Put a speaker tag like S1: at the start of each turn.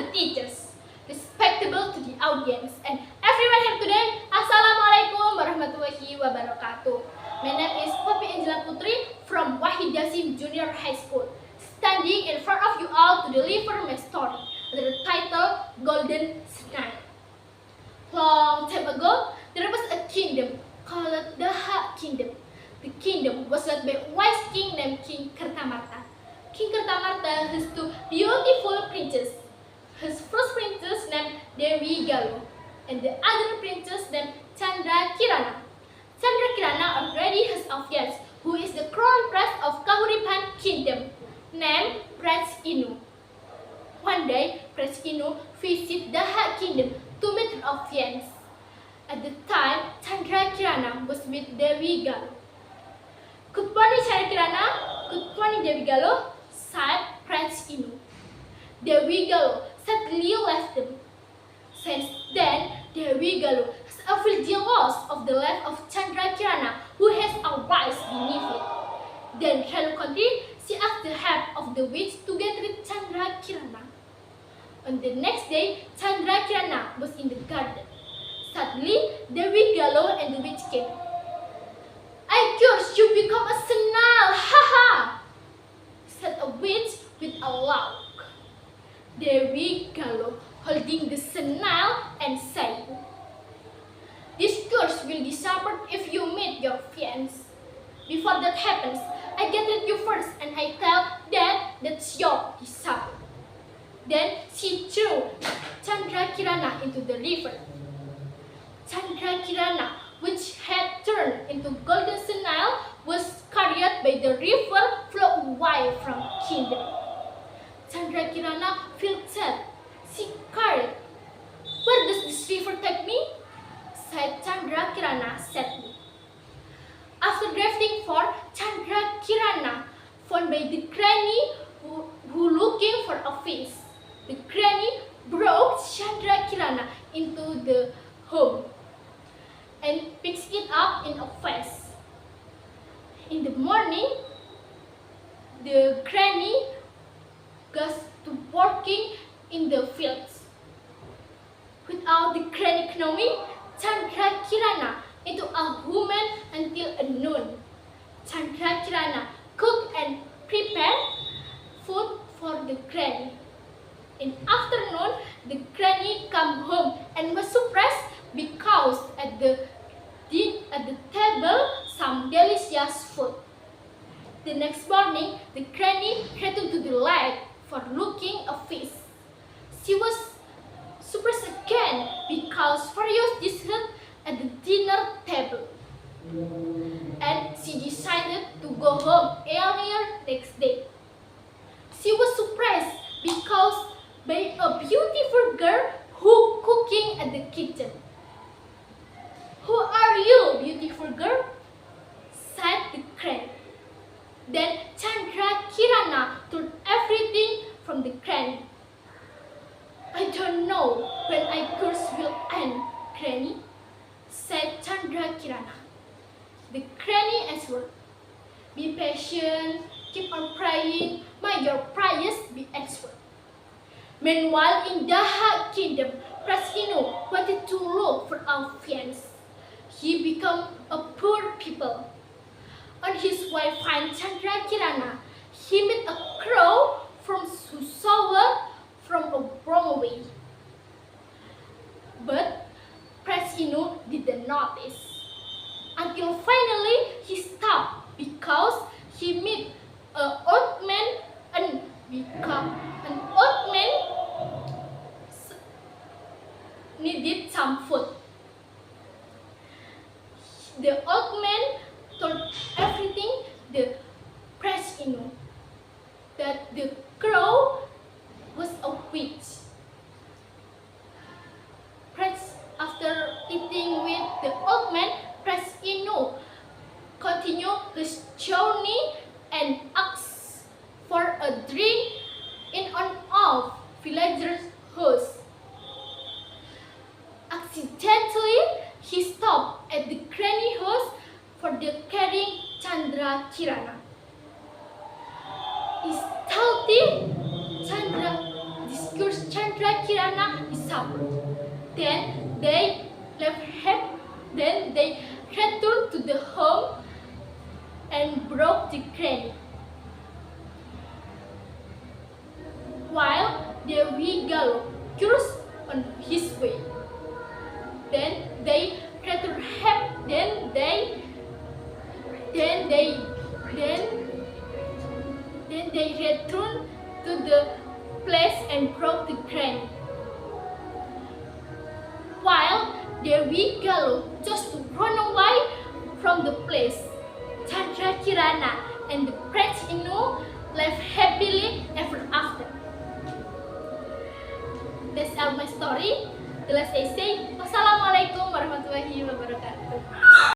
S1: the teachers, respectable to the audience, and everyone here today. Assalamualaikum warahmatullahi wabarakatuh. My name is Poppy Angela Putri from Wahid Junior High School, standing in front of you all to deliver my story under the title Golden Snake. Long time ago, there was a kingdom called the Kingdom. The kingdom was led by a wise king named King Kertamarta. King Kertamarta has two beautiful princesses. His first princess named Dewi Galuh, and the other princess named Chandra Kirana. Chandra Kirana already has a fiance who is the crown prince of Kahuripan Kingdom, named Prince Inu. One day, Prince Inu visited the Kingdom to meet her fiance. At the time, Chandra Kirana was with Dewi Galuh. Good morning, Chandra Kirana. Good morning, Dewi Galuh, said Prince Inu. Dewi Galuh sadly left them. Since then, Dewi Galuh has a felt jealous of the life of Chandra Kirana, who has a wife beneath it. Then, reluctantly, she asked the help of the witch to get rid of Chandra Kirana. On the next day, Chandra Kirana was in the garden. Suddenly, Dewi Galuh and the witch came. "I curse you become a snail, ha!" said a witch with a laugh. Dewi Galuh holding the snail and saying, "This curse will disappear if you meet your fiance. Before that happens, I get at you first and I tell that's your disappear." Then she threw Chandra Kirana into the river. Chandra Kirana, which had turned into golden snail, was carried by the river flow away from kingdom. Chandra Kirana felt sad. She cried, "Where does this river take me?" said Chandra Kirana sadly. After drifting for Chandra Kirana, found by the granny who looking for a fish. The granny brought Chandra Kirana into the home and picks it up in a vase. In the morning, the granny goes to working in the fields. Without the granny knowing, Chandra Kirana into a woman until noon. Chandra Kirana cooked and prepared food for the granny. In afternoon, the granny come home and was surprised because at the table some delicious food. The next morning, the granny returned to the lake for looking a fish. She was surprised again because various dishes at the dinner table, and she decided to go home earlier next day. She was surprised because by a beautiful girl who cooking at the kitchen. "Who are you, beautiful girl?" said the granny. Then Chandra Kirana told everything from the granny. "I don't know when my curse will end, granny," said Chandra Kirana. The granny answered, "Be patient, keep on praying, may your prayers be answered." Meanwhile, in the kingdom, Prince Inu wanted to look for a fiance. He became a poor people. On his way find Chandra Kirana, he met a crow from Susawa from a wrong way. But Prince Inu didn't notice. Until finally he stopped because he met an old man and become an old man needed some food. The old man told everything the Prince Inu, that the crow was a witch. After eating with the old man, Prince Inu continued his journey and asked for a drink in an old villager's house. Accidentally, he stopped at the granny house for the carrying Chandra Kirana. Is stealthy Chandra Kirana disappeared. Then they left him. Then they returned to the home and broke the crane. While there we go, curious on his way. Then they returned him. Then they returned to the place and broke the crane. While there we go, just to run away from the place, Chandra Kirana and the Prince Inu lived happily ever after. That's all my story. The last essay. Wassalamualaikum warahmatullahi wabarakatuh.